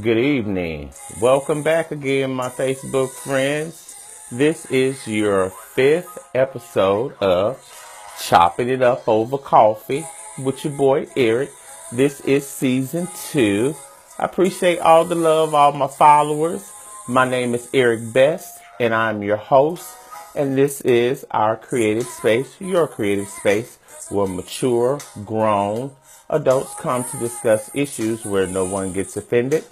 Good evening. Welcome back again, my Facebook friends. This is your 5th episode of Chopping It Up Over Coffee with your boy Eric. This is season 2. I appreciate all the love, all my followers. My name is Eric Best, and I'm your host. And this is our creative space, your creative space, where mature, grown adults come to discuss issues where no one gets offended.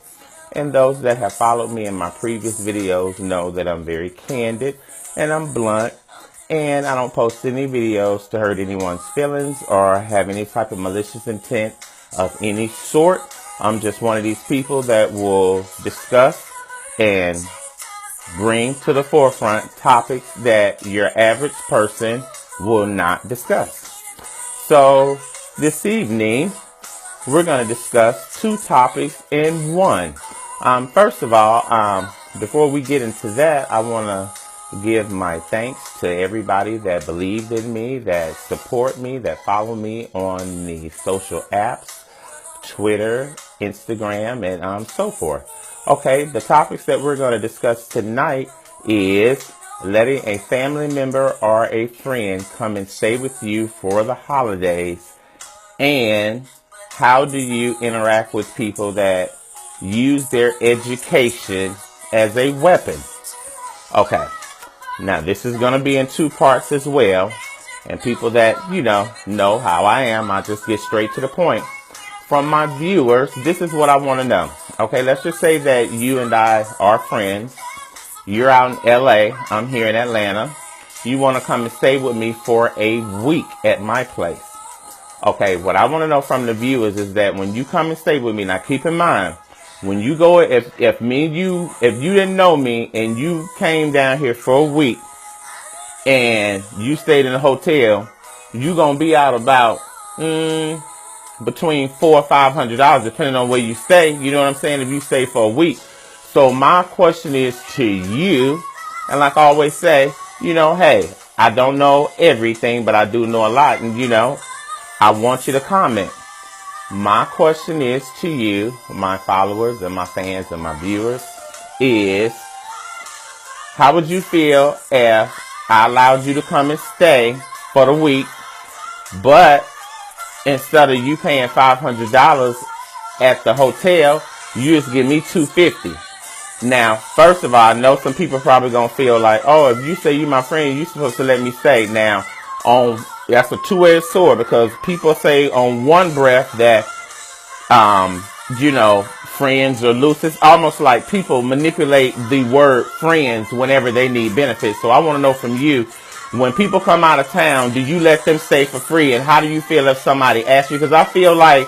And those that have followed me in my previous videos know that I'm very candid and I'm blunt, and I don't post any videos to hurt anyone's feelings or have any type of malicious intent of any sort. I'm just one of these people that will discuss and bring to the forefront topics that your average person will not discuss. So this evening, we're going to discuss 2 topics in one. First of all, before we get into that, I want to give my thanks to everybody that believed in me, that support me, that follow me on the social apps, Twitter, Instagram, and so forth. Okay, the topics that we're going to discuss tonight is letting a family member or a friend come and stay with you for the holidays, and how do you interact with people that use their education as a weapon? Okay, now this is going to be in 2 parts as well. And people that, know how I am, I just get straight to the point. From my viewers, this is what I want to know. Okay, let's just say that you and I are friends. You're out in LA, I'm here in Atlanta. You want to come and stay with me for a week at my place. Okay, what I want to know from the viewers is that when you come and stay with me, now keep in mind, when you go, if you didn't know me and you came down here for a week and you stayed in a hotel, you gonna be out about between $400 or $500, depending on where you stay. You know what I'm saying? If you stay for a week. So my question is to you, and like I always say, hey, I don't know everything, but I do know a lot, and I want you to comment. My question is to you, my followers and my fans and my viewers, is how would you feel if I allowed you to come and stay for the week, but instead of you paying $500 at the hotel, you just give me $250? Now, first of all, I know some people probably gonna feel like, oh, if you say you my friend, you supposed to let me stay. Now, that's a two-edged sword, because people say on one breath that, friends are loose. It's almost like people manipulate the word friends whenever they need benefits. So I want to know from you, when people come out of town, do you let them stay for free? And how do you feel if somebody asks you? Because I feel like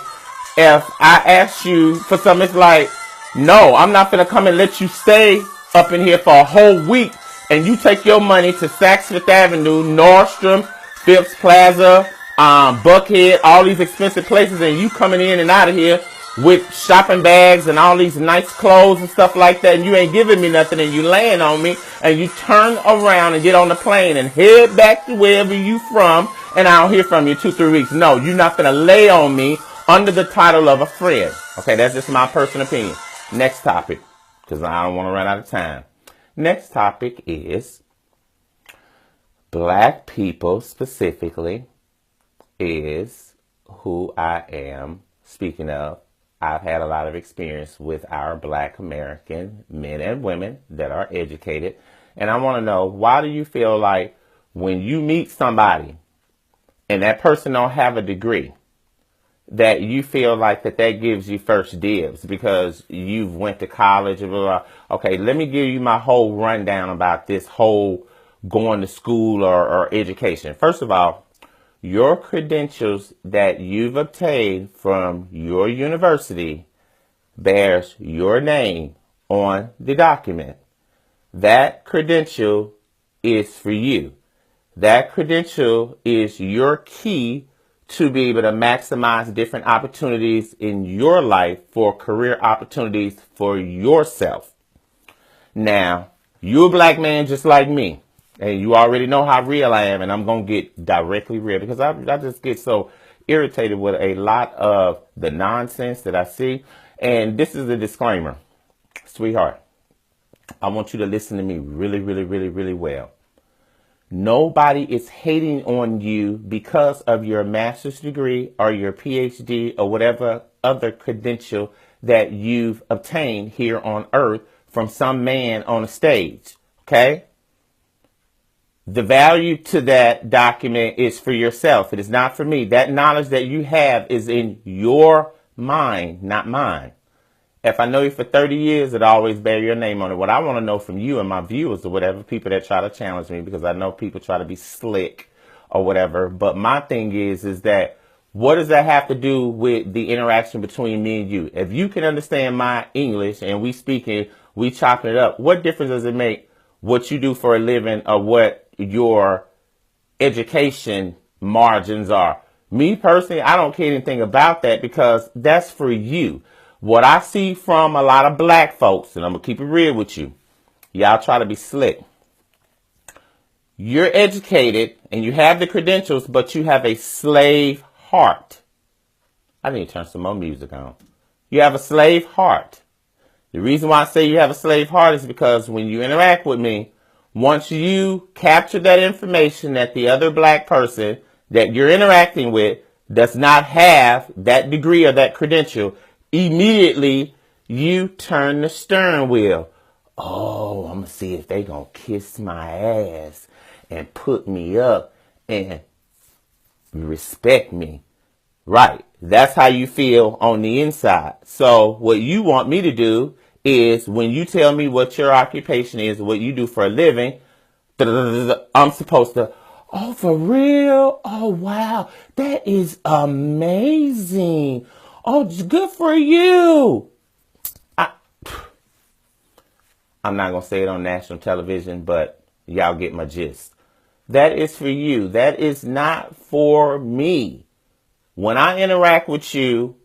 if I ask you for something, it's like, no, I'm not going to come and let you stay up in here for a whole week, and you take your money to Saks Fifth Avenue, Nordstrom, Phipps Plaza, Buckhead, all these expensive places, and you coming in and out of here with shopping bags and all these nice clothes and stuff like that, and you ain't giving me nothing, and you laying on me, and you turn around and get on the plane and head back to wherever you from, and I don't hear from you 2-3 weeks. No, you're not going to lay on me under the title of a friend. Okay, that's just my personal opinion. Next topic, because I don't want to run out of time. Next topic is black people specifically is who I am speaking of. I've had a lot of experience with our black American men and women that are educated. And I want to know, why do you feel like when you meet somebody and that person don't have a degree, that you feel like that gives you first dibs because you've went to college and blah, blah. Okay, let me give you my whole rundown about this whole going to school or education. First of all, your credentials that you've obtained from your university bears your name on the document. That credential is for you. That credential is your key to be able to maximize different opportunities in your life for career opportunities for yourself. Now, you're a black man just like me, and you already know how real I am, and I'm going to get directly real because I just get so irritated with a lot of the nonsense that I see. And this is a disclaimer. Sweetheart, I want you to listen to me really, really, really, really well. Nobody is hating on you because of your master's degree or your PhD or whatever other credential that you've obtained here on earth from some man on a stage. Okay? The value to that document is for yourself. It is not for me. That knowledge that you have is in your mind, not mine. If I know you for 30 years, it'll always bear your name on it. What I want to know from you and my viewers or whatever, people that try to challenge me, because I know people try to be slick or whatever. But my thing is that what does that have to do with the interaction between me and you? If you can understand my English and we speaking, we chopping it up, what difference does it make what you do for a living or what your education margins are? Me personally, I don't care anything about that because that's for you. What I see from a lot of black folks, and I'm going to keep it real with you, y'all try to be slick. You're educated and you have the credentials, but you have a slave heart. I need to turn some more music on. You have a slave heart. The reason why I say you have a slave heart is because when you interact with me, once you capture that information that the other black person that you're interacting with does not have that degree or that credential, immediately you turn the steering wheel. Oh, I'm going to see if they going to kiss my ass and put me up and respect me. Right. That's how you feel on the inside. So what you want me to do is when you tell me what your occupation is, what you do for a living, I'm supposed to, oh, for real? Oh, wow. That is amazing. Oh, good for you. I'm not going to say it on national television, but y'all get my gist. That is for you. That is not for me. When I interact with you,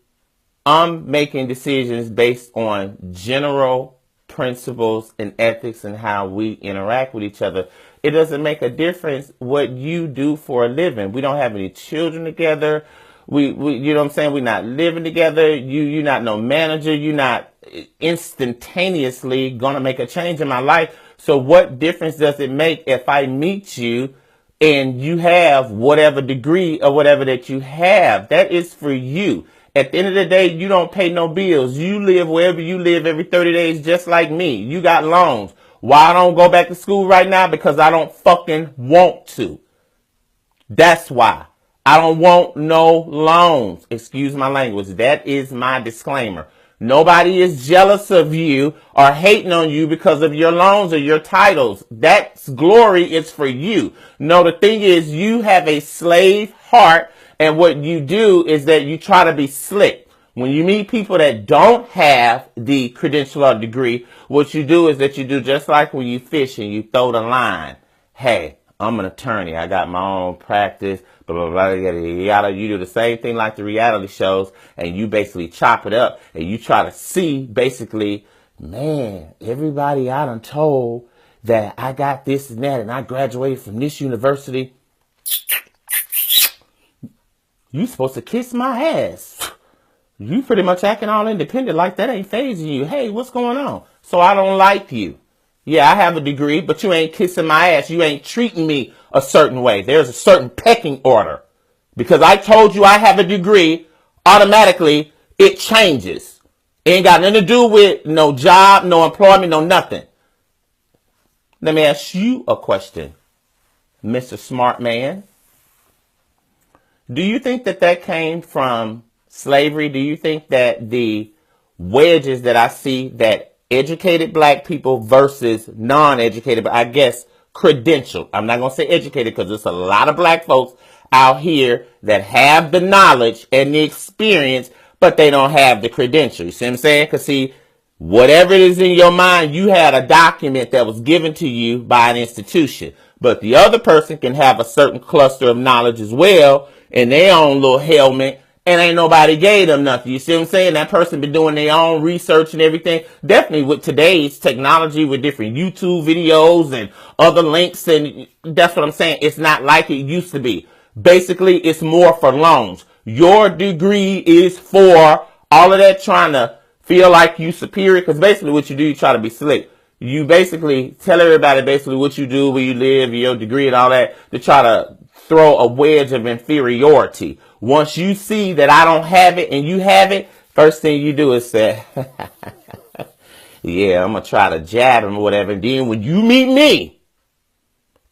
I'm making decisions based on general principles and ethics and how we interact with each other. It doesn't make a difference what you do for a living. We don't have any children together. We you know what I'm saying? We're not living together. You're not no manager. You're not instantaneously going to make a change in my life. So what difference does it make if I meet you and you have whatever degree or whatever that you have? That is for you. At the end of the day, you don't pay no bills. You live wherever you live every 30 days, just like me. You got loans. Why I don't go back to school right now? Because I don't fucking want to. That's why. I don't want no loans. Excuse my language. That is my disclaimer. Nobody is jealous of you or hating on you because of your loans or your titles. That glory is for you. No, the thing is you have a slave heart, and what you do is that you try to be slick. When you meet people that don't have the credential or degree, what you do is that you do just like when you fish and you throw the line. Hey, I'm an attorney. I got my own practice. Blah, blah, blah, yada, yada. You do the same thing like the reality shows, and you basically chop it up, and you try to see basically, man, everybody I done told that I got this and that, and I graduated from this university. You supposed to kiss my ass. You pretty much acting all independent like that ain't phasing you. Hey, what's going on? So I don't like you. Yeah, I have a degree, but you ain't kissing my ass. You ain't treating me a certain way. There's a certain pecking order. Because I told you I have a degree, automatically it changes. It ain't got nothing to do with no job, no employment, no nothing. Let me ask you a question, Mr. Smart Man. Do you think that that came from slavery? Do you think that the wedges that I see that educated black people versus non-educated, but I guess credentialed, I'm not going to say educated because there's a lot of black folks out here that have the knowledge and the experience, but they don't have the credential. You see what I'm saying? Because see, whatever it is in your mind, you had a document that was given to you by an institution. But the other person can have a certain cluster of knowledge as well in their own little helmet, and ain't nobody gave them nothing. You see what I'm saying? That person been doing their own research and everything. Definitely with today's technology, with different YouTube videos and other links, and that's what I'm saying. It's not like it used to be. Basically, it's more for loans. Your degree is for all of that trying to Feel like you superior, because basically what you do, you try to be slick. You basically tell everybody basically what you do, where you live, your degree and all that, to try to throw a wedge of inferiority. Once you see that I don't have it and you have it, first thing you do is say, yeah, I'm going to try to jab him or whatever. And then when you meet me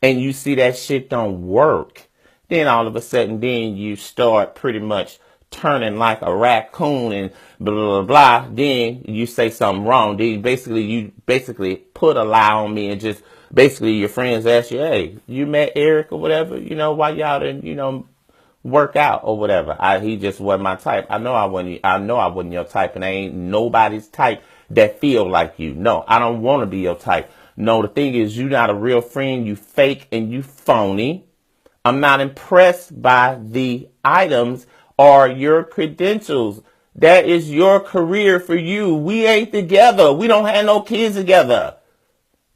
and you see that shit don't work, then all of a sudden, then you start pretty much turning like a raccoon and blah, blah, blah, blah. Then you say something wrong. Then you basically put a lie on me, and just basically your friends ask you, hey, you met Eric or whatever, why y'all didn't, work out or whatever. He just wasn't my type. I know I wasn't your type, and I ain't nobody's type that feel like you. No, I don't want to be your type. No, the thing is, you're not a real friend. You fake and you phony. I'm not impressed by the items or your credentials. That is your career for you. We ain't together. We don't have no kids together.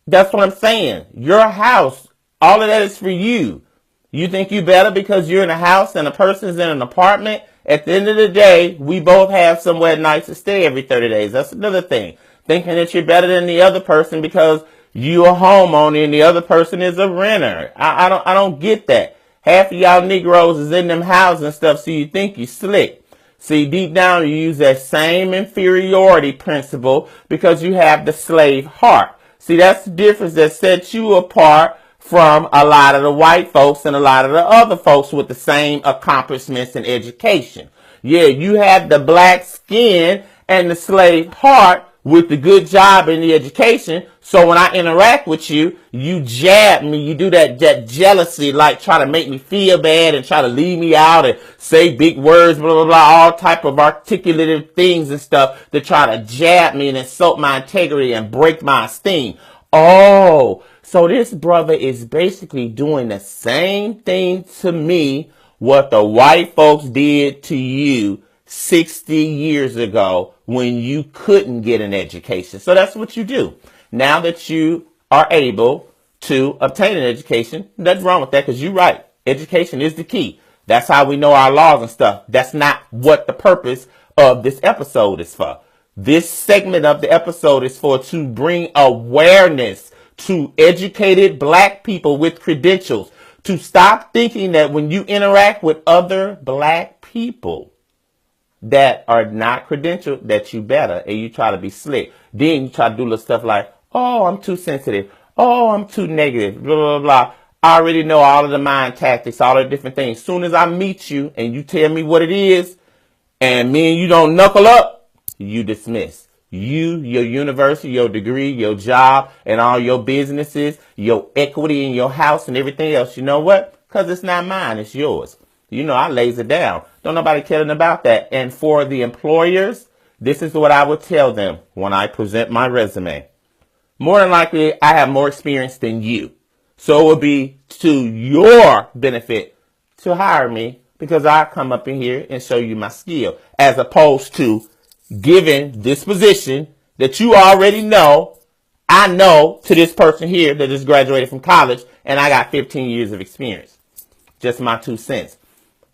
That's what I'm saying. Your house, all of that is for you. You think you better because you're in a house and a person's in an apartment? At the end of the day, we both have somewhere nice to stay every 30 days. That's another thing. Thinking that you're better than the other person because you're a homeowner and the other person is a renter. I don't get that. Half of y'all Negroes is in them houses and stuff, so you think you slick. See, deep down you use that same inferiority principle because you have the slave heart. See, that's the difference that sets you apart from a lot of the white folks and a lot of the other folks with the same accomplishments and education. Yeah, you have the black skin and the slave heart with the good job and the education. So when I interact with you, you jab me, you do that jealousy, like try to make me feel bad and try to leave me out and say big words, blah, blah, blah, all type of articulative things and stuff to try to jab me and insult my integrity and break my esteem. Oh, so this brother is basically doing the same thing to me what the white folks did to you 60 years ago when you couldn't get an education. So that's what you do. Now that you are able to obtain an education, nothing wrong with that, because you're right. Education is the key. That's how we know our laws and stuff. That's not what the purpose of this episode is for. This segment of the episode is to bring awareness to educated black people with credentials, to stop thinking that when you interact with other black people that are not credentialed, that you better, and you try to be slick. Then you try to do little stuff like, oh, I'm too sensitive. Oh, I'm too negative, blah, blah, blah. I already know all of the mind tactics, all of the different things. Soon as I meet you and you tell me what it is, and me and you don't knuckle up, you dismiss. You, your university, your degree, your job, and all your businesses, your equity in your house and everything else. You know what? Because it's not mine, it's yours. I lays it down. Don't nobody caring about that. And for the employers, this is what I would tell them when I present my resume. More than likely, I have more experience than you. So it would be to your benefit to hire me because I come up in here and show you my skill, as opposed to giving this position that you already know, I know, to this person here that just graduated from college and I got 15 years of experience. Just my 2 cents.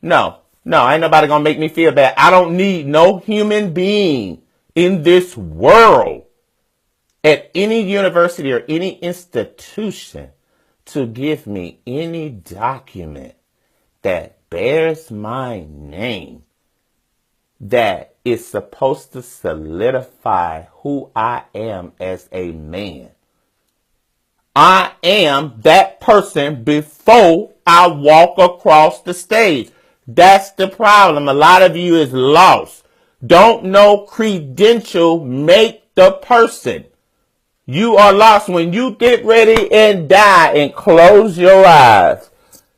No, ain't nobody gonna make me feel bad. I don't need no human being in this world at any university or any institution to give me any document that bears my name that is supposed to solidify who I am as a man. I am that person before I walk across the stage. That's the problem. A lot of you is lost. Don't know credential make the person. You are lost when you get ready and die and close your eyes.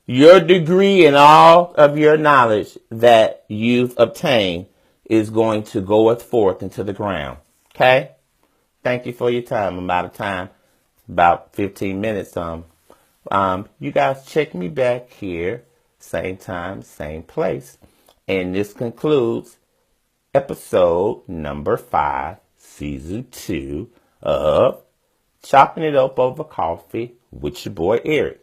Your degree and all of your knowledge that you've obtained is going to goeth forth into the ground. Okay? Thank you for your time. I'm out of time. About 15 minutes. You guys check me back here. Same time, same place. And this concludes episode number 5, season 2 of Chopping It Up Over Coffee with your boy Eric.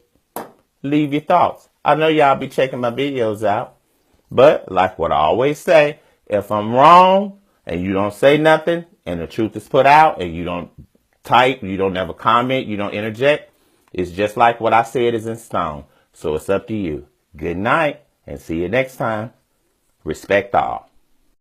Leave your thoughts. I know y'all be checking my videos out. But like what I always say, if I'm wrong and you don't say nothing, and the truth is put out, and you don't type, you don't ever comment, you don't interject, it's just like what I said is in stone. So it's up to you. Good night, and see you next time. Respect all.